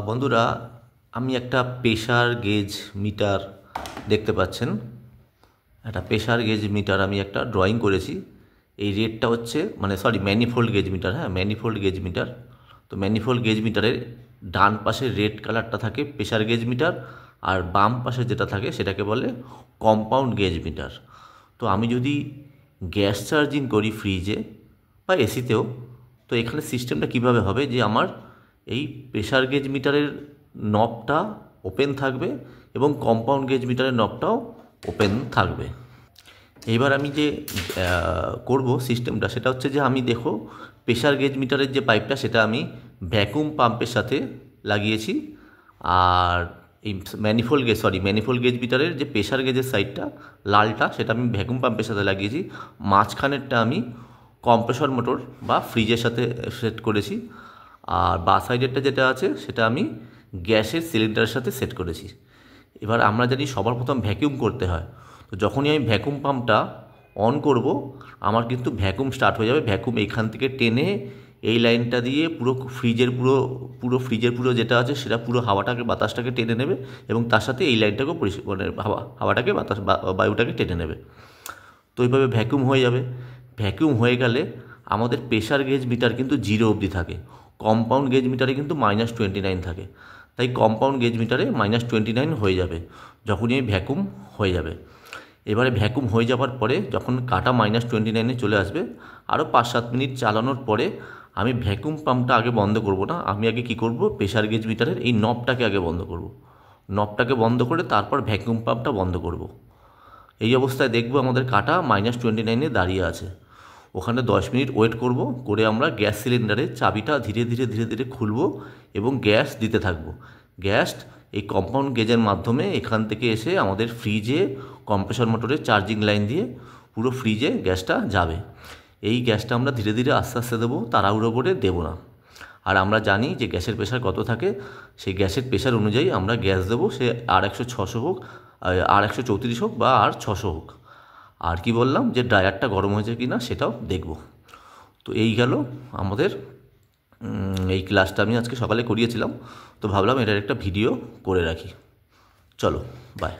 বন্ধুরা, আমি একটা প্রেশার গেজ মিটার দেখতে পাচ্ছেন। একটা প্রেশার গেজ মিটার আমি একটা ড্রয়িং করেছি। এই রেটটা হচ্ছে ম্যানিফোল্ড গেজ মিটার। হ্যাঁ, ম্যানিফোল্ড গেজ মিটার। তো ম্যানিফোল্ড গেজ মিটারের ডান পাশে রেড কালারটা থাকে প্রেশার গেজ মিটার, আর বাম পাশে যেটা থাকে সেটাকে বলে কম্পাউন্ড গেজ মিটার। তো আমি যদি গ্যাস চার্জিং করি ফ্রিজে বা এসিতেও, তো এখানে সিস্টেমটা কিভাবে হবে যে আমার এই প্রেশার গেজ মিটারের নবটা ওপেন থাকবে এবং কম্পাউন্ড গেজ মিটারের নবটাও ওপেন থাকবে। এইবার আমি যে করব সিস্টেমটা, সেটা হচ্ছে যে আমি দেখো প্রেশার গেজ মিটারের যে পাইপটা সেটা আমি ভ্যাকুম পাম্পের সাথে লাগিয়েছি। আর এই ম্যানিফোল্ড গেজ মিটারের যে প্রেশার গেজের সাইডটা লালটা, সেটা আমি ভ্যাকুম পাম্পের সাথে লাগিয়েছি। মাঝখানেরটা আমি কম্প্রেসর মোটর বা ফ্রিজের সাথে সেট করেছি। আর বা সাইডেরটা যেটা আছে সেটা আমি গ্যাসের সিলিন্ডারের সাথে সেট করেছি। এবার আমরা জানি সবার প্রথম ভ্যাকিউম করতে হয়। তো যখনই আমি ভ্যাকুম পাম্পটা অন করব, আমার কিন্তু ভ্যাকুম স্টার্ট হয়ে যাবে। ভ্যাকুম এইখান থেকে টেনে এই লাইনটা দিয়ে পুরো ফ্রিজের যেটা আছে সেটা পুরো বাতাসটাকে টেনে নেবে, এবং তার সাথে এই লাইনটাকেও হাওয়াটাকে বায়ুটাকে টেনে নেবে। তো এইভাবে ভ্যাকুম হয়ে যাবে। ভ্যাকুম হয়ে গেলে আমাদের প্রেশার গেজ মিটার কিন্তু 0 অবধি থাকে। কম্পাউন্ড গেজ মিটারে কিন্তু -29 থাকে। তাই কম্পাউন্ড গেজ মিটারে -29 হয়ে যাবে যখনই এই ভ্যাকুম হয়ে যাবে। এবারে ভ্যাকুম হয়ে যাওয়ার পরে যখন কাটা -29 চলে আসবে, আরও 5-7 মিনিট চালানোর পরে আমি ভ্যাকুম পাম্পটা আগে বন্ধ করব না। আমি আগে কি করব, প্রেশার গেজ মিটারের এই নবটাকে আগে বন্ধ করব। নবটাকে বন্ধ করে তারপর ভ্যাকুম পাম্পটা বন্ধ করব। এই অবস্থায় দেখব আমাদের কাটা -29 দাঁড়িয়ে আছে। ওখানে 10 মিনিট ওয়েট করব, করে আমরা গ্যাস সিলিন্ডারের চাবিটা ধীরে ধীরে ধীরে ধীরে খুলব এবং গ্যাস দিতে থাকব। গ্যাস এই কম্পাউন্ড গেজের মাধ্যমে এখান থেকে এসে আমাদের ফ্রিজে কম্প্রেসর মোটরের চার্জিং লাইন দিয়ে পুরো ফ্রিজে গ্যাসটা যাবে। এই গ্যাসটা আমরা ধীরে ধীরে আস্তে আস্তে দেবো, তাড়াহুড়ো করে দেবো না। আর আমরা জানি যে গ্যাসের প্রেশার কত থাকে, সেই গ্যাসের প্রেশার অনুযায়ী আমরা গ্যাস দেবো। সে R106 হোক, R134 হোক বা R600 হোক। আর কি বললাম যে ড্রায়ারটা গরম হয়েছে কি না সেটাও দেখব। তো এই গেল আমাদের এই ক্লাসটা আমি আজকে সকালে করিয়েছিলাম। তো ভাবলাম এটার একটা ভিডিও করে রাখি। চলো, বাই।